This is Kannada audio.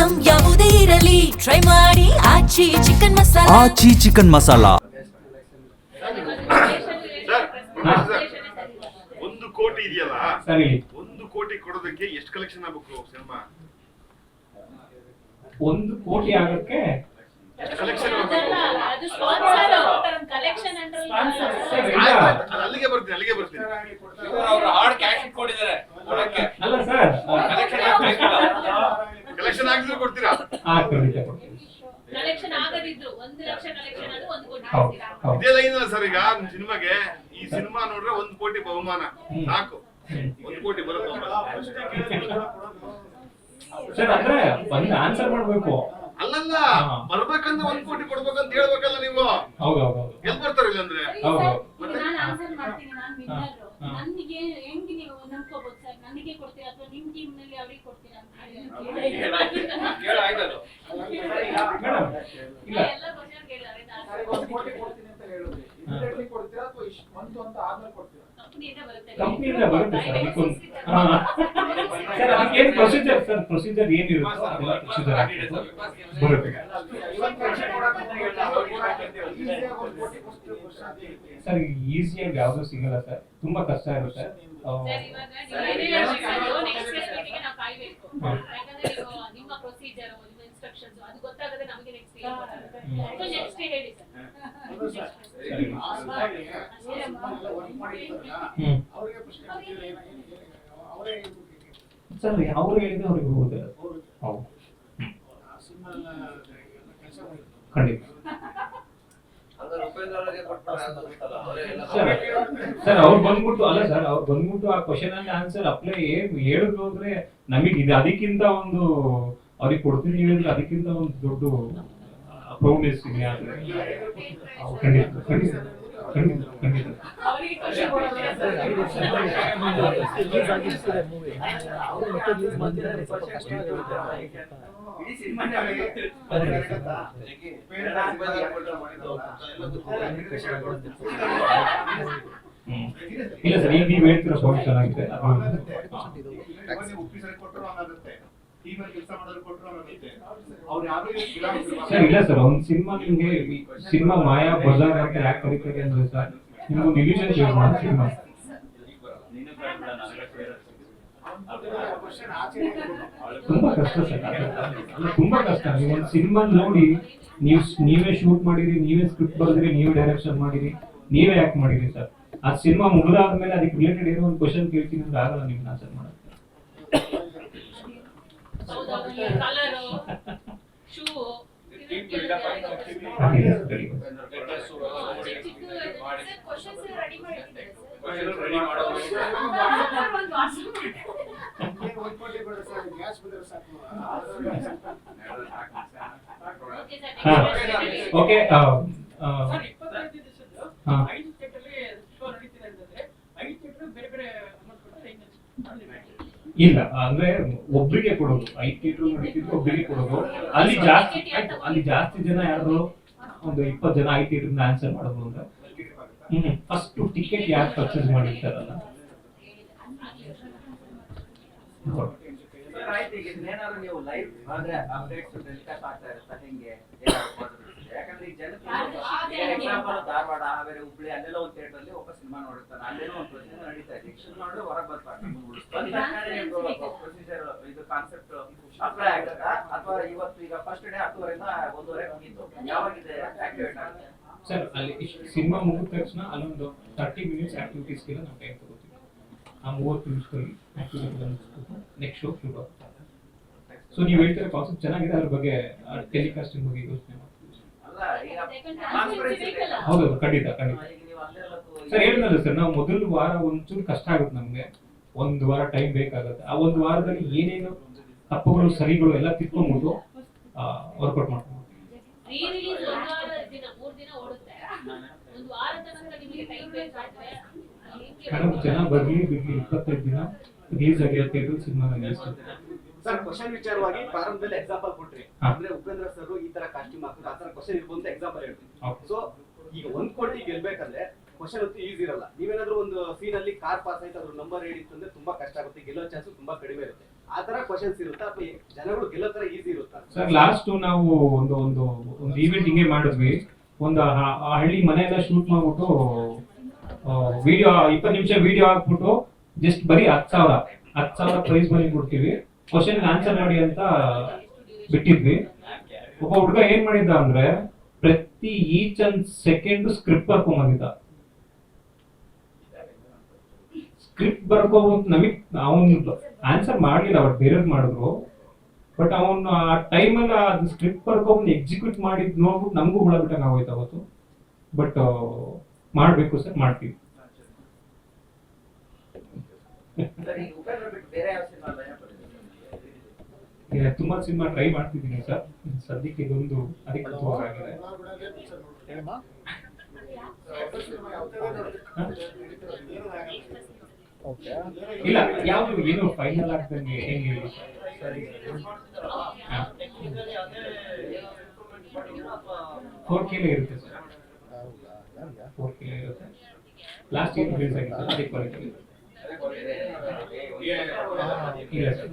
ಐಟಂ ಯಾವುದೇ ಇರಲಿ ಟ್ರೈ ಮಾಡಿ ಆಚಿ ಚಿಕನ್ ಮಸಾಲಾ. ಆಚಿ ಚಿಕನ್ ಮಸಾಲಾ. 1 ಕೋಟಿ ಇದೆಯಲ್ಲ, ಸರಿ 1 ಕೋಟಿ ಕೊಡೋದಕ್ಕೆ ಎಷ್ಟು ಕಲೆಕ್ಷನ್ ಆಗಬೇಕು ಸಿನಿಮಾ? 1 ಕೋಟಿ ಆಗಕ್ಕೆ ಕಲೆಕ್ಷನ್ ಅದು ಸ್ಪಾನ್ಸರ್ ಕಲೆಕ್ಷನ್ ಅಂದ್ರೆ ಅಲ್ಲಿಗೆ ಬರ್ತೀನಿ ಅವರು ಹಾರ್ಡ್ ಕ್ಯಾಶ್ ಇಟ್ಕೊಂಡಿದ್ದಾರೆ ಕೊಡಕ್ಕೆ. ಅಲ್ಲ ಸರ್, ಕಲೆಕ್ಷನ್ ಆಗಿದ್ರು ಕೊಡ್ತೀರಾ? ಖಂಡಿತ ಕೊಡ್ತೀನಿ. ಕಲೆಕ್ಷನ್ ಆಗದಿದ್ರು 1 ಲಕ್ಷ ಕಲೆಕ್ಷನ್ ಆದ್ರೂ 1 ಕೋಟಿ ಹೌದು ಕೊಡ್ತೀರಾ? ಹೌದು ಇದೇ ಲೈನ್ ಅಲ್ಲ ಸರ್. ಈಗ ನಿಮ್ ಸಿನಿಮಾಗೆ ಈ ಸಿನಿಮಾ ನೋಡ್ರೆ 1 ಕೋಟಿ ಬಹುಮಾನ ಸಾಕು. 1 ಕೋಟಿ ಬರುತ್ತೆ ಸರ್. ಅಂದ್ರೆ ಬಂದು ಆನ್ಸರ್ ಮಾಡ್ಬೇಕು. ಅಲ್ಲಲ್ಲ, ಬರ್ಬೇಕಂದ್ರೆ 1 ಕೋಟಿ ಕೊಡ್ಬೇಕಂತ ಹೇಳ್ಬೇಕಲ್ಲ ನೀವು. ಹೌದು ಹೌದು ಹೌದು ಎಲ್ಲಿ ಬರ್ತಾರೆ ಇಲ್ಲ ಅಂದ್ರೆ? ಹೌದು ನಾನು ಆನ್ಸರ್ ಮಾಡ್ತೀನಿ. ನಾನು ವಿನ್ನರ್. ನನಗೆ ಹೆಂಗ್ ನೀವು ನಂಬ್ಕೋಬಹುದು ಸರ್? ನನಗೆ ಕೊಡ್ತೀರಾ ಅಥವಾ ನಿಮ್ ಟೀಮ್ ನಲ್ಲಿ ಅವರಿಗೆ ಕೊಡ್ತೀರಾ ಅಂತ ಕೇಳ ಆಯ್ತದು ಮೇಡಮ್. ಇಲ್ಲ ಎಲ್ಲ ಕ್ವಶ್ಚನ್ ಕೇಳಿದ್ದಾರೆ. 1 ಕೋಟಿ ಕೊಡ್ತೀನಿ ಅಂತ ಹೇಳಿದ್ರಿ. ಇಮಿಡಿಯೇಟ್ಲಿ ಕೊಡ್ತೀರಾ ಅಥವಾ ಬಂತು ಅಂತ ಆದ್ಮೇಲೆ ಕೊಡ್ತೀರಾ? ಕಂಪನಿಯಿಂದ ಬರುತ್ತೆ. ಕಂಪ್ನಿಯಿಂದ ಬರುತ್ತೆ ಸರ್. ಅದಕ್ಕೊಂದು ಸರ್ ಅದಕ್ಕೆ ಏನು ಪ್ರೊಸೀಜರ್ ಸರ್? ಪ್ರೊಸೀಜರ್ ಏನಿರುತ್ತೆ ಅದೆಲ್ಲ ಪ್ರೊಸೀಜರ್ ಬರುತ್ತೆ ಸರ್. ಈಸಿಯಾಗಿ ಯಾವ್ದು ಸಿಗಲ್ಲ ಸರ್, ತುಂಬಾ ಕಷ್ಟ ಇರುತ್ತೆ. ಸರ್ ಇವಾಗ ನೀವು ಹೇಳ್ಬೇಕು, ನೆಕ್ಸ್ಟ್ ಮೀಟಿಂಗ್ ನಾವು ಕಾಯಬೇಕು. ಯಾಕಂದ್ರೆ ನೀವು ನಿಮ್ಮ ಪ್ರೊಸೀಜರ್ ನಿಮ್ಮ ಇನ್ಸ್ಟ್ರಕ್ಷನ್ಸ್ ಅದು ಗೊತ್ತಾಗದೆ ನಮಗೆ ನೆಕ್ಸ್ಟ್ ಸೊ ನೆಕ್ಸ್ಟ್ ಹೇಳಿ ಸರ್. ಸರ್ ಅವ್ರು ಹೇಳಿದ್ರೆ ಅವ್ರಿಗೆ ಹೋಗುತ್ತೆ. ಹೌದು ಖಂಡಿತ ಸರ್. ಅವ್ರು ಬಂದ್ಬಿಟ್ಟು ಅಲ್ಲ ಸರ್, ಅವ್ರು ಬಂದ್ಬಿಟ್ಟು ಆ ಕ್ವಶನ್ ಅಂಡ್ ಆನ್ಸರ್ ಅಪ್ಲೈ ಹೇಳಿದ್ರು ಅಂದ್ರೆ ನಮಗೆ ಇದು ಅದಕ್ಕಿಂತ ಒಂದು ಅವ್ರಿಗೆ ಕೊಡ್ತೀನಿ ಹೇಳಿದ್ರೆ ಅದಕ್ಕಿಂತ ಒಂದು ದೊಡ್ಡ ಪ್ರೌಡ್ನೆಸ್ ಇದೆ. ಖಂಡಿತ ಖಂಡಿತ ಖಂಡಿತ ಖಂಡಿತ ಅವರಿಗೆ ಕ್ವಶನ್ ಕೊಡ್ತೀರಾ ಸರ್? ಇಲ್ಲ ಸರ್, ಈಗ ನೀವು ಹೇಳ್ತಿರೋ ಪಾಯಿಂಟ್ ಚೆನ್ನಾಗಿದೆ. ಸರ್ ಇಲ್ಲ ಸರ್, ಒಂದು ಸಿನಿಮಾ ನಿಮ್ಗೆ ಸಿನಿಮಾ ಮಾಯಾ ಬಜಾರ್ ಅಂತ ಯಾಕೆ ಕರೀತಾರೆ ಅಂದ್ರೆ ಸರ್, ನಿಮ್ಗೊಂದು ಇಲ್ಯೂಷನ್ ಕ್ರಿಯೇಟ್ ಮಾಡೋ ಸಿನಿಮಾ. ತುಂಬಾ ಕಷ್ಟ ಸರ್, ತುಂಬಾ ಕಷ್ಟ. ನೀವು ಒಂದು ಸಿನಿಮಾ ನೋಡಿ, ನೀವೇ ಶೂಟ್ ಮಾಡಿರಿ, ನೀವೇ ಸ್ಕ್ರಿಪ್ಟ್ ಬರೆದ್ರಿ, ನೀವೇ ಡೈರೆಕ್ಷನ್ ಮಾಡಿರಿ, ನೀವೇ ಆಕ್ಟ್ ಮಾಡಿರಿ ಸರ್. ಆ ಸಿನಿಮಾ ಮುಗಿದಾದ್ಮೇಲೆ ಅದಕ್ಕೆ ರಿಲೇಟೆಡ್ ಏನೋ ಒಂದು ಕ್ವಶನ್ ಕೇಳ್ತೀನಿ ಅಂದ್ರೆ ಆಗಲ್ಲ ನಿಮ್ಗೆ ಆನ್ಸರ್ ಮಾಡಕ್ಕೆ. Colour shoe okay. ಇಲ್ಲ ಅಂದ್ರೆ ಒಬ್ರಿಗೆ ಕೊಡೋದು, 5 ಥಿಯೇಟರ್ ನಡೀತಿದ್ರು ಒಬ್ರಿಗೆ ಕೊಡೋದು. ಅಲ್ಲಿ ಜಾಸ್ತಿ ಜನ ಯಾರು ಒಂದು 20 ಜನ 5 ಥಿಯೇಟರ್ ಆನ್ಸರ್ ಮಾಡೋದು ಅಂದ್ರೆ ಫಸ್ಟ್ ಟಿಕೆಟ್ ಯಾರು ಪರ್ಚೇಸ್ ಮಾಡಿರ್ತಾರಲ್ಲ ಏನಾದ್ರು ನೀವು ಲೈವ್ ಅಂದ್ರೆ ಅಪ್ಡೇಟ್ಸ್ ಟೆಲಿಕಾಸ್ಟ್ ಆಗ್ತಾ ಇರುತ್ತಾ ಹೆಂಗೆ? ಯಾಕಂದ್ರೆ ಈಗ ಎಕ್ಸಾಂಪಲ್ ಧಾರವಾಡ, ಹಾವೇರಿ, ಹುಬ್ಳಿ ಅಲ್ಲೆಲ್ಲ ಒಂದು ಥಿಯೇಟರ್ ಅಲ್ಲಿ ಒಬ್ಬ ಸಿನಿಮಾ ನೋಡಿರ್ತಾನೆ, ಅಲ್ಲೇನೋ ಒಂದು ಪ್ರೊಸೀಜರ್ ನಡೀತಾ ಇದೆ. ಸಿನಿಮಾ ನೋಡಿದ್ರೆ ಹೊರಗೆ ಬರ್ತಾರೆ. ಪ್ರೊಸೀಜರ್ ಇದು ಕಾನ್ಸೆಪ್ಟ್ ಅಪ್ಲೈ ಆಗುತ್ತಾ ಅಥವಾ ಇವತ್ತು ಈಗ ಫಸ್ಟ್ ಡೇ 10:30 ಇಂದ 1:30 ಮುಗೀತು, ಯಾವಾಗಿದೆ ಆಕ್ಟಿವೇಟ್ ಆಗುತ್ತೆ ಸರ್? ಅಲ್ಲಿ ಸಿನಿಮಾ ಮುಗಿದ ತಕ್ಷಣ ಅಲ್ಲೊಂದು 30 ಮಿನಿಟ್ಸ್ ಆಕ್ಟಿವಿಟೀಸ್ಗೆಲ್ಲ ನಾವು ಟೈಮ್ ತಗೋತೀವಿ. ಆ 30 ನಿಮಿಷದಲ್ಲಿ ಆಕ್ಟಿವಿಟಿ ನೆಕ್ಸ್ಟ್ ಶೋ ಶುರು ಆಗುತ್ತೆ. ಸೊ ನೀವು ಹೇಳ್ತಿರೋ ಕಾನ್ಸೆಪ್ಟ್ ಚೆನ್ನಾಗಿದೆ, ಅದ್ರ ಬಗ್ಗೆ ಟೆಲಿಕಾಸ್ಟಿಂಗ್ ಬಗ್ಗೆ ಯೋಚನೆ ಮಾಡ್ತೀವಿ. ಹೌದು ಖಂಡಿತ ಖಂಡಿತ ಸರ್. ಹೇಳಿದ್ನಲ್ಲ ಸರ್, ನಾವು ಮೊದಲ ವಾರ ಒಂಚೂರು ಕಷ್ಟ ಆಗುತ್ತೆ ನಮ್ಗೆ, 1 ವಾರ ಟೈಮ್ ಬೇಕಾಗುತ್ತೆ. ಆ 1 ವಾರದಲ್ಲಿ ಏನೇನು ತಪ್ಪುಗಳು ಸರಿಗಳು ಎಲ್ಲ ತಿಳ್ಕೊಂಡ್ಬಿಟ್ಟು ವರ್ಕೌಟ್ ಮಾಡ್ಕೊಂಡು ಜನ ಬರ್ಲಿ ಬಿಡ್ಲಿ 25 ದಿನ ರಿಲೀಸ್ ಆಗಿರೋ ಥಿಯೇಟರ್ ಸಿನಿಮಾ ಸರ್. ಕ್ವಶನ್ ವಿಚಾರವಾಗಿ ಪ್ರಾರಂಭದಲ್ಲಿ ಎಕ್ಸಾಂಪಲ್ ಕೊಟ್ರಿ, ಅಂದ್ರೆ ಉಪೇಂದ್ರ ಸರ್ ಈ ತರ ಕಾಸ್ಟ್ಯೂಮ್ ಹಾಕಿದ್ರೆ ಆ ತರ ಕ್ವಶನ್ ಇರ್ಬೋದು ಅಂತ ಎಕ್ಸಾಂಪಲ್ ಹೇಳ್ತೀನಿ. ಸೊ ಈಗ 1 ಕೋಟಿ ಗೆಲ್ಬೇಕಂದ್ರೆ ಕ್ವಶನ್ ಅಂತೂ ಈಸಿ ಇರಲ್ಲ. ನೀವೇನಾದ್ರೂ ಒಂದು ಸೀನ್ ಅಲ್ಲಿ ಕಾರ್ ಪಾಸ್ ಆಯ್ತು, ಅದ್ರ ನಂಬರ್ ಹೇಳಿತ್ತು ಅಂದ್ರೆ ತುಂಬಾ ಕಷ್ಟ ಆಗುತ್ತೆ, ಗೆಲ್ಲೋ ಚಾನ್ಸ್ ತುಂಬಾ ಕಡಿಮೆ ಇರುತ್ತೆ. ಆ ತರ ಕ್ವಶನ್ಸ್ ಇರುತ್ತಾ ಅಥವಾ ಜನಗಳು ಗೆಲ್ಲೋ ತರ ಈಸಿ ಇರುತ್ತಾ? ಸರ್ ಲಾಸ್ಟ್ ನಾವು ಒಂದು ಈವೆಂಟ್ ಹಿಂಗೆ ಮಾಡಿದ್ವಿ. ಒಂದು ಹಳ್ಳಿ ಮನೆಯೆಲ್ಲ ಶೂಟ್ ಮಾಡ್ಬಿಟ್ಟು ವಿಡಿಯೋ 20 ನಿಮಿಷ ವಿಡಿಯೋ ಹಾಕ್ಬಿಟ್ಟು ಜಸ್ಟ್ ಬರೀ 10,000 ಪ್ರೈಸ್ ಮನಿ ಕೊಡ್ತೀವಿ, ಕ್ವಶನ್ ಆನ್ಸರ್ ಮಾಡಿ ಅಂತ ಬಿಟ್ಟಿದ್ವಿ. ಒಬ್ಬ ಹುಡುಗ ಏನ್ ಮಾಡಿದ್ದ ಅಂದ್ರೆ ಪ್ರತಿ ಈಚ್ ಅಂಡ್ ಸೆಕೆಂಡ್ ಸ್ಕ್ರಿಪ್ಟ್ ಬರ್ಕೊಂಬಂದಿದ್ದ. ಸ್ಕ್ರಿಪ್ಟ್ ಬರ್ಕೋಬಹುದು, ನಮಗ್ ಅವನು ಆನ್ಸರ್ ಮಾಡ್ಲಿಲ್ಲ, ಬಟ್ ಬೇರೆಯವ್ರು ಮಾಡಿದ್ರು. ಬಟ್ ಅವನು ಆ ಟೈಮಲ್ಲಿ ಅದು ಸ್ಕ್ರಿಪ್ಟ್ ಬರ್ಕೊಂಡು ಎಕ್ಸಿಕ್ಯೂಟ್ ಮಾಡಿದ್ ನೋಡ್ಬಿಟ್ಟು ನಮಗೂ ಹುಳ ಬಿಟ್ಟಂಗೆ ಆಗೋಯ್ತು ಅವತ್ತು. ಬಟ್ ಮಾಡ್ಬೇಕು ಸರ್, ಮಾಡ್ತೀವಿ. ಸರ್, ಈ ಉಪೇಂದ್ರ ಬಿಟ್ಟು ಬೇರೆ ಯಾವ ಸಿನಿಮಾ ತುಂಬಾ ಸಿನಿಮಾ ಟ್ರೈ ಮಾಡ್ತಿದ್ದೀನಿ ಸರ್. ಸದ್ಯಕ್ಕೆ ಇದೊಂದು ಅಧಿಕೃತವಾಗಿದೆ. ಇಲ್ಲ, ಯಾವ್ದು ಏನು ಫೈನಲ್ ಆಗ್ದಂಗೆ ಹೆಂಗೆ ಹೇಳಿ. 4K ಇರುತ್ತೆ ಸರ್, 4K ಇರುತ್ತೆ. ಲಾಸ್ಟ್ ಇಯರ್ ರಿಲೀಸ್ ಆಗಿತ್ತು, ಅದೇ ಕ್ವಾಲಿಟಿ ಇಲ್ಲ ಸರ್.